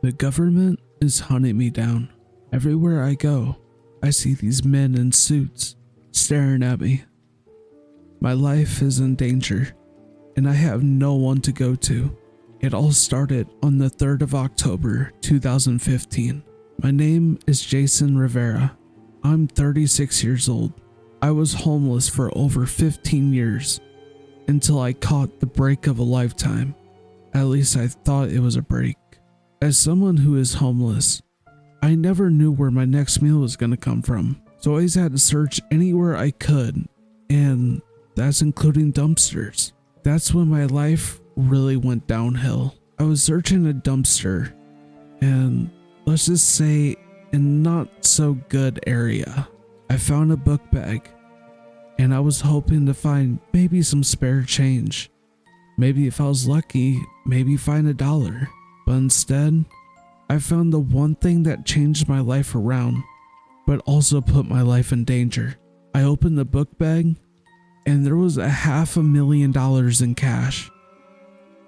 The government is hunting me down. Everywhere I go, I see these men in suits staring at me. My life is in danger, and I have no one to go to. It all started on the 3rd of October, 2015. My name is Jason Rivera. I'm 36 years old. I was homeless for over 15 years until I caught the break of a lifetime. At least I thought it was a break. As someone who is homeless, I never knew where my next meal was going to come from. So I always had to search anywhere I could, and that's including dumpsters. That's when my life really went downhill. I was searching a dumpster, and let's just say in not so good area. I found a book bag, and I was hoping to find maybe some spare change. Maybe if I was lucky, maybe find $1. But instead, I found the one thing that changed my life around, but also put my life in danger. I opened the book bag, and there was $500,000 in cash.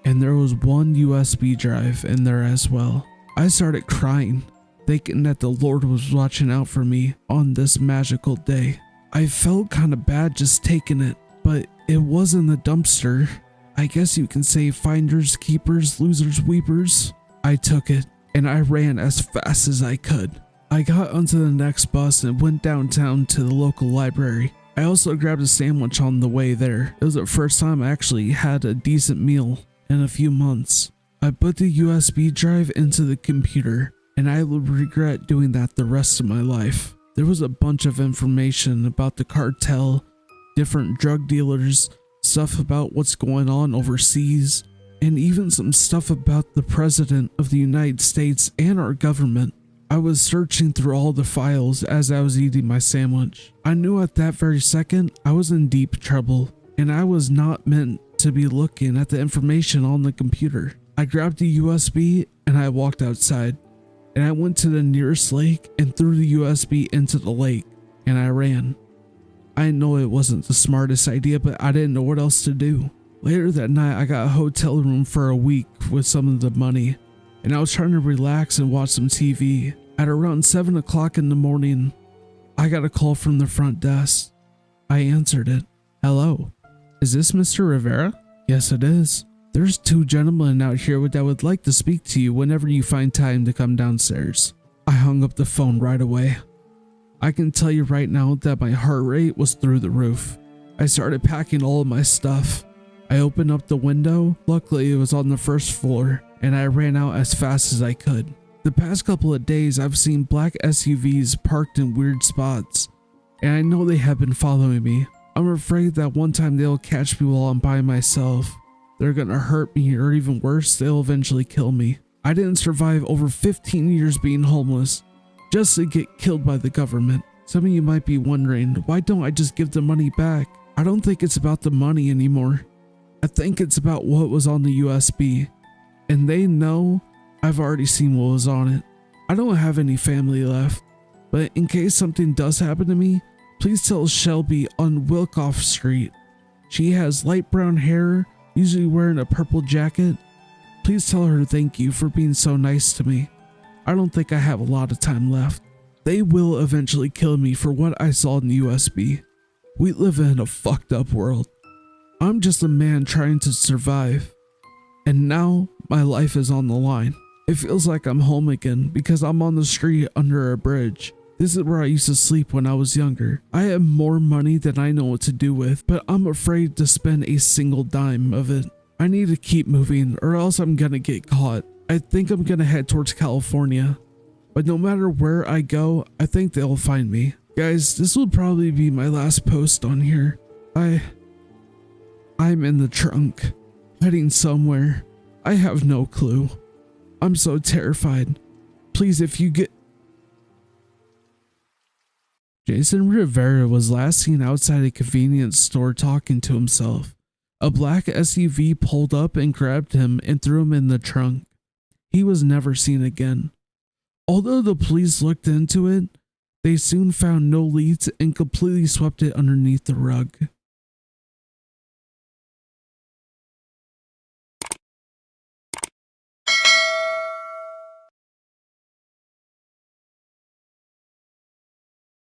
And there was one USB drive in there as well. I started crying, thinking that the Lord was watching out for me on this magical day. I felt kind of bad just taking it, but it wasn't the dumpster. I guess you can say finders, keepers, losers, weepers. I took it, and I ran as fast as I could. I got onto the next bus and went downtown to the local library. I also grabbed a sandwich on the way there. It was the first time I actually had a decent meal in a few months. I put the USB drive into the computer, and I will regret doing that the rest of my life. There was a bunch of information about the cartel, different drug dealers, stuff about what's going on overseas, and even some stuff about the President of the United States and our government. I was searching through all the files as I was eating my sandwich. I knew at that very second I was in deep trouble, and I was not meant to be looking at the information on the computer. I grabbed the USB and I walked outside, and I went to the nearest lake and threw the USB into the lake, and I ran. I know it wasn't the smartest idea, but I didn't know what else to do. Later that night, I got a hotel room for a week with some of the money, and I was trying to relax and watch some TV. At around 7 o'clock in the morning, I got a call from the front desk. I answered it. Hello, is this Mr. Rivera? Yes, it is. There's 2 gentlemen out here that would like to speak to you whenever you find time to come downstairs. I hung up the phone right away. I can tell you right now that my heart rate was through the roof. I started packing all of my stuff. I opened up the window. Luckily, it was on the first floor, and I ran out as fast as I could. The past couple of days, I've seen black SUVs parked in weird spots, and I know they have been following me. I'm afraid that one time they'll catch me while I'm by myself. They're gonna hurt me, or even worse, they'll eventually kill me. I didn't survive over 15 years being homeless just to get killed by the government. Some of you might be wondering, why don't I just give the money back? I don't think it's about the money anymore. I think it's about what was on the USB, and they know I've already seen what was on it. I don't have any family left, but in case something does happen to me, please tell Shelby on Wilkoff Street. She has light brown hair, usually wearing a purple jacket. Please tell her thank you for being so nice to me. I don't think I have a lot of time left. They will eventually kill me for what I saw in the USB. We live in a fucked up world. I'm just a man trying to survive, and now my life is on the line. It feels like I'm home again because I'm on the street under a bridge. This is where I used to sleep when I was younger. I have more money than I know what to do with, but I'm afraid to spend a single dime of it. I need to keep moving or else I'm gonna get caught. I think I'm gonna head towards California, but no matter where I go, I think they'll find me. Guys, this will probably be my last post on here. I'm in the trunk, heading somewhere. I have no clue. I'm so terrified. Please, if you get... Jason Rivera was last seen outside a convenience store talking to himself. A black SUV pulled up and grabbed him and threw him in the trunk. He was never seen again. Although the police looked into it, they soon found no leads and completely swept it underneath the rug.